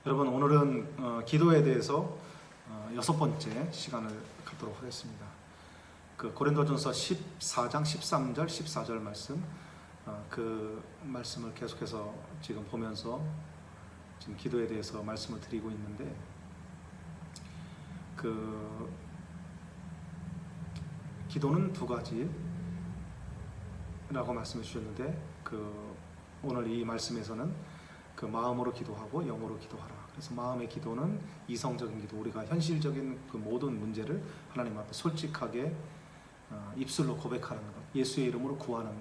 여러분, 오늘은 기도에 대해서 6번째 시간을 갖도록 하겠습니다. 그 고린도전서 14장 13절 14절 말씀, 그 말씀을 계속해서 지금 보면서 지금 기도에 대해서 말씀을 드리고 있는데, 그 기도는 두 가지라고 말씀해 주셨는데, 오늘 이 말씀에서는 그 마음으로 기도하고 영으로 기도하라. 그래서 마음의 기도는 이성적인 기도, 우리가 현실적인 그 모든 문제를 하나님 앞에 솔직하게 입술로 고백하는 것, 예수의 이름으로 구하는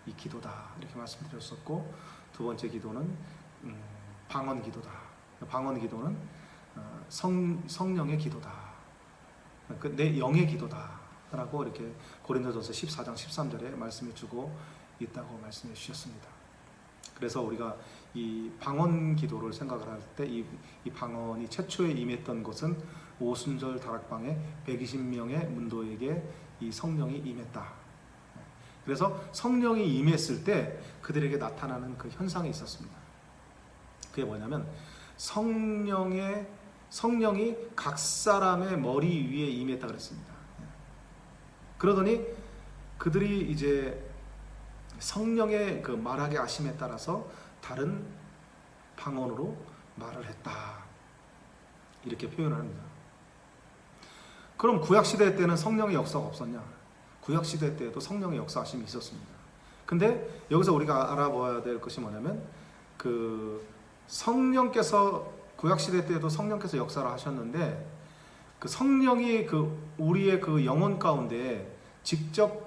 이 기도다, 이렇게 말씀드렸었고, 두 번째 기도는 방언 기도다. 방언 기도는 성령의 기도다, 내 영의 기도다 라고 이렇게 고린도전서 14장 13절에 말씀해 주고 있다고 말씀해 주셨습니다. 그래서 우리가 이 방언 기도를 생각을 할 때 이 방언이 최초에 임했던 것은 오순절 다락방에 120명의 문도에게 이 성령이 임했다. 그래서 성령이 임했을 때 그들에게 나타나는 그 현상이 있었습니다. 그게 뭐냐면 성령이 각 사람의 머리 위에 임했다 그랬습니다. 그러더니 그들이 이제 성령의 그 말하게 하심에 따라서 다른 방언으로 말을 했다, 이렇게 표현을 합니다. 그럼 구약시대 때는 성령의 역사가 없었냐? 구약시대 때에도 성령의 역사하심이 있었습니다. 근데 여기서 우리가 알아봐야 될 것이 뭐냐면, 그 성령께서 구약시대 때에도 성령께서 역사를 하셨는데, 그 성령이 그 우리의 그 영혼 가운데 직접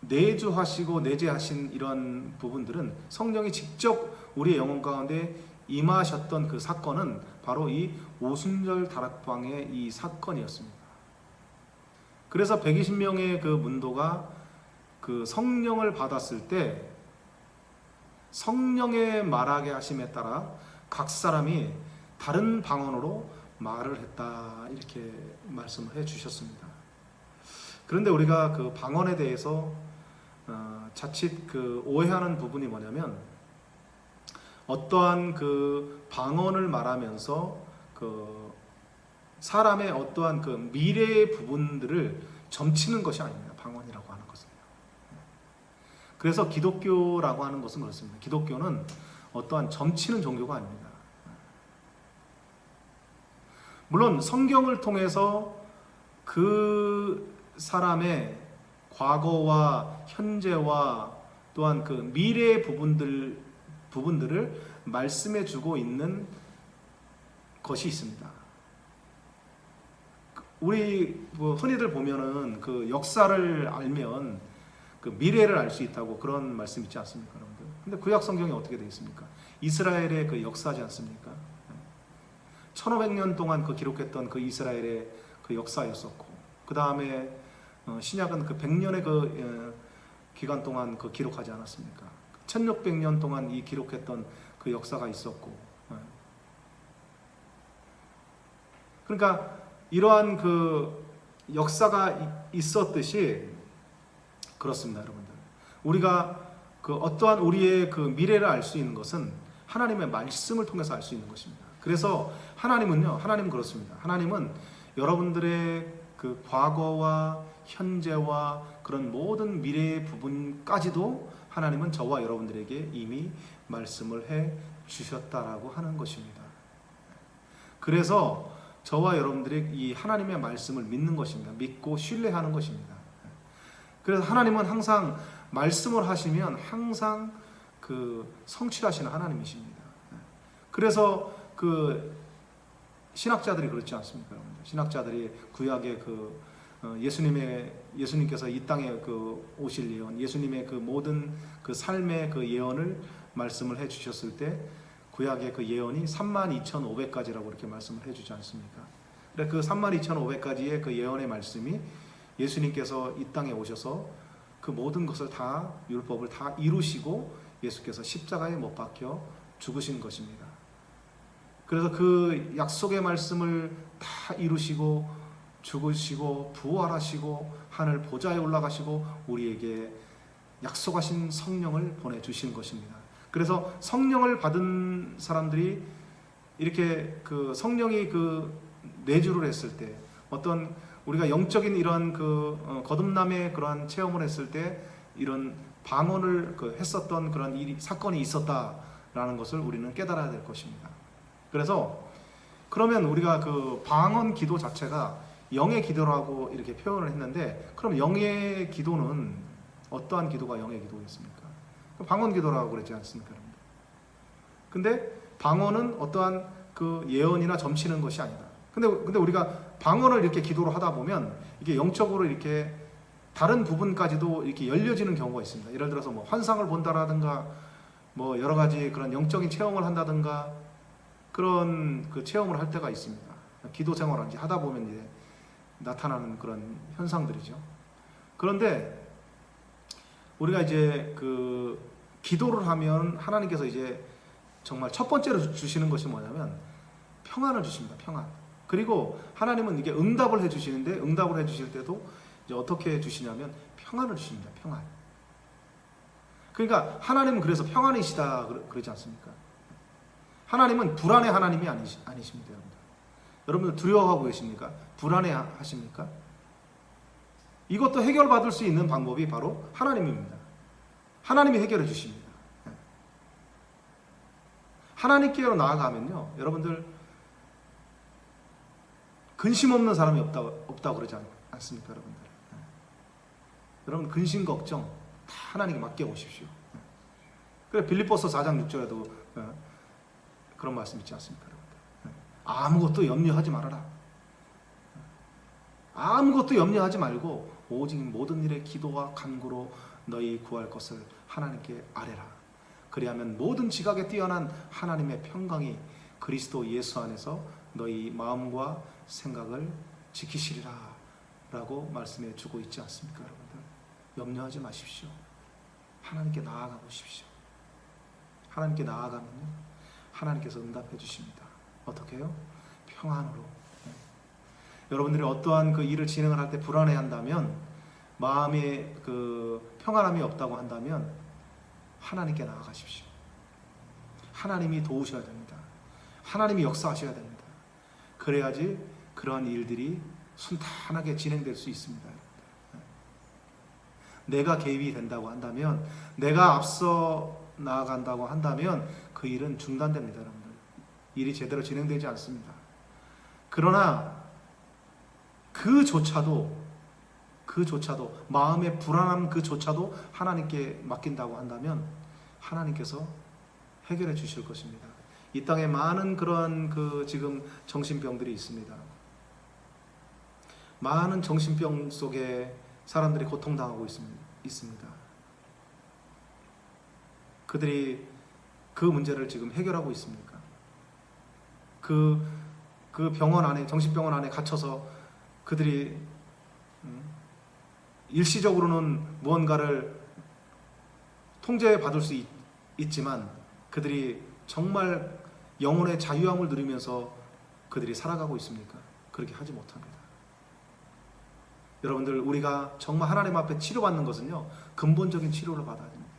내주하시고 내재하신 이런 부분들은, 성령이 직접 우리의 영혼 가운데 임하셨던 그 사건은 바로 이 오순절 다락방의 이 사건이었습니다. 그래서 120명의 그 문도가 그 성령을 받았을 때 성령의 말하게 하심에 따라 각 사람이 다른 방언으로 말을 했다, 이렇게 말씀을 해 주셨습니다. 그런데 우리가 그 방언에 대해서 자칫 그 오해하는 부분이 뭐냐면, 어떠한 그 방언을 말하면서 그 사람의 어떠한 그 미래의 부분들을 점치는 것이 아닙니다. 방언이라고 하는 것은요. 그래서 기독교라고 하는 것은 그렇습니다. 기독교는 어떠한 점치는 종교가 아닙니다. 물론 성경을 통해서 그 사람의 과거와 현재와 또한 그 미래의 부분들을 말씀해 주고 있는 것이 있습니다. 우리 흔히들 보면은 그 역사를 알면 그 미래를 알 수 있다고 그런 말씀 있지 않습니까, 여러분들? 근데 구약 성경이 어떻게 되어 있습니까? 이스라엘의 그 역사지 않습니까? 1500년 동안 그 기록했던 그 이스라엘의 그 역사였었고, 그 다음에 신약은 그 100년의 그 기간 동안 그 기록하지 않았습니까? 1600년 동안 이 기록했던 그 역사가 있었고, 그러니까 이러한 그 역사가 있었듯이 그렇습니다, 여러분들. 우리가 그 어떠한 우리의 그 미래를 알 수 있는 것은 하나님의 말씀을 통해서 알 수 있는 것입니다. 그래서 하나님은 그렇습니다. 하나님은 여러분들의 그 과거와 현재와 그런 모든 미래의 부분까지도 하나님은 저와 여러분들에게 이미 말씀을 해 주셨다라고 하는 것입니다. 그래서 저와 여러분들이 이 하나님의 말씀을 믿는 것입니다. 믿고 신뢰하는 것입니다. 그래서 하나님은 항상 말씀을 하시면 항상 그 성취하시는 하나님이십니다. 그래서 그 신학자들이 그렇지 않습니까, 여러분들? 신학자들이 구약의 그 예수님께서 이 땅에 그 오실 예언, 예수님의 그 모든 그 삶의 그 예언을 말씀을 해 주셨을 때, 구약의 그 예언이 32,500가지라고 이렇게 말씀을 해 주지 않습니까? 그래, 그 32,500가지의 그 예언의 말씀이 예수님께서 이 땅에 오셔서 그 모든 것을 다, 율법을 다 이루시고 예수께서 십자가에 못 박혀 죽으신 것입니다. 그래서 그 약속의 말씀을 다 이루시고 죽으시고 부활하시고 하늘 보좌에 올라가시고 우리에게 약속하신 성령을 보내주신 것입니다. 그래서 성령을 받은 사람들이 이렇게 그 성령이 그 내주를 했을 때 어떤 우리가 영적인 이런 그 거듭남의 그러한 체험을 했을 때 이런 방언을 했었던 그런 일이 사건이 있었다라는 것을 우리는 깨달아야 될 것입니다. 그래서 그러면 우리가 그 방언 기도 자체가 영의 기도라고 이렇게 표현을 했는데, 그럼 영의 기도는 어떠한 기도가 영의 기도겠습니까? 방언 기도라고 그랬지 않습니까? 근데 방언은 어떠한 그 예언이나 점치는 것이 아니다. 근데 우리가 방언을 이렇게 기도로 하다 보면 이게 영적으로 이렇게 다른 부분까지도 이렇게 열려지는 경우가 있습니다. 예를 들어서 뭐 환상을 본다라든가 뭐 여러 가지 그런 영적인 체험을 한다든가 그런 그 체험을 할 때가 있습니다. 기도 생활을 이제 하다 보면 이제 나타나는 그런 현상들이죠. 그런데 우리가 이제 그 기도를 하면 하나님께서 이제 정말 첫 번째로 주시는 것이 뭐냐면 평안을 주십니다. 평안. 그리고 하나님은 이게 응답을 해주시는데, 응답을 해주실 때도 이제 어떻게 해주시냐면 평안을 주십니다. 평안. 그러니까 하나님은 그래서 평안이시다 그러지 않습니까? 하나님은 불안의 하나님이 아니십니다. 여러분들 두려워하고 계십니까? 불안해하십니까? 이것도 해결받을 수 있는 방법이 바로 하나님입니다. 하나님이 해결해 주십니다. 하나님께로 나아가면요, 여러분들 근심 없는 사람이 없다고 그러지 않습니까? 여러분들, 여러분 근심 걱정 다 하나님께 맡겨보십시오. 그래 빌립보서 4장 6절에도 그런 말씀 있지 않습니까? 여러분들, 아무것도 염려하지 말아라. 아무것도 염려하지 말고 오직 모든 일에 기도와 간구로 너희 구할 것을 하나님께 아뢰라. 그리하면 모든 지각에 뛰어난 하나님의 평강이 그리스도 예수 안에서 너희 마음과 생각을 지키시리라 라고 말씀해 주고 있지 않습니까? 여러분들, 염려하지 마십시오. 하나님께 나아가 보십시오. 하나님께 나아가면요, 하나님께서 응답해 주십니다. 어떻게 해요? 평안으로. 여러분들이 어떠한 그 일을 진행을 할 때 불안해한다면, 마음에 그 평안함이 없다고 한다면 하나님께 나아가십시오. 하나님이 도우셔야 됩니다. 하나님이 역사하셔야 됩니다. 그래야지 그러한 일들이 순탄하게 진행될 수 있습니다. 내가 개입이 된다고 한다면, 내가 앞서 나아간다고 한다면 그 일은 중단됩니다. 여러분들, 일이 제대로 진행되지 않습니다. 그러나 그조차도 마음의 불안함 그조차도 하나님께 맡긴다고 한다면 하나님께서 해결해 주실 것입니다. 이 땅에 많은 그런 그 지금 정신병들이 있습니다. 많은 정신병 속에 사람들이 고통당하고 있습니다. 그들이 그 문제를 지금 해결하고 있습니까? 그 병원 안에, 정신병원 안에 갇혀서 그들이 일시적으로는 무언가를 통제받을 수 있지만 그들이 정말 영혼의 자유함을 누리면서 그들이 살아가고 있습니까? 그렇게 하지 못합니다. 여러분들, 우리가 정말 하나님 앞에 치료받는 것은요, 근본적인 치료를 받아야 됩니다.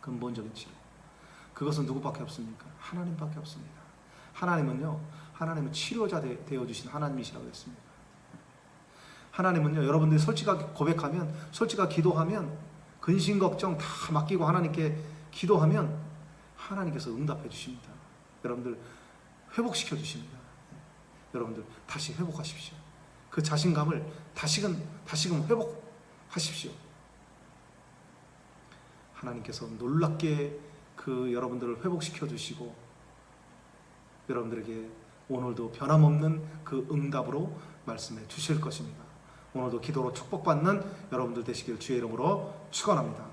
근본적인 치료. 그것은 누구밖에 없습니까? 하나님밖에 없습니다. 하나님은 치료자 되어주신 하나님이시라고 했습니다. 하나님은요, 여러분들이 솔직하게 고백하면, 솔직하게 기도하면, 근심 걱정 다 맡기고 하나님께 기도하면 하나님께서 응답해 주십니다. 여러분들 회복시켜 주십니다. 여러분들 다시 회복하십시오. 그 자신감을 다시금 회복하십시오. 하나님께서 놀랍게 그 여러분들을 회복시켜 주시고 여러분들에게 오늘도 변함없는 그 응답으로 말씀해 주실 것입니다. 오늘도 기도로 축복받는 여러분들 되시길 주의 이름으로 축원합니다.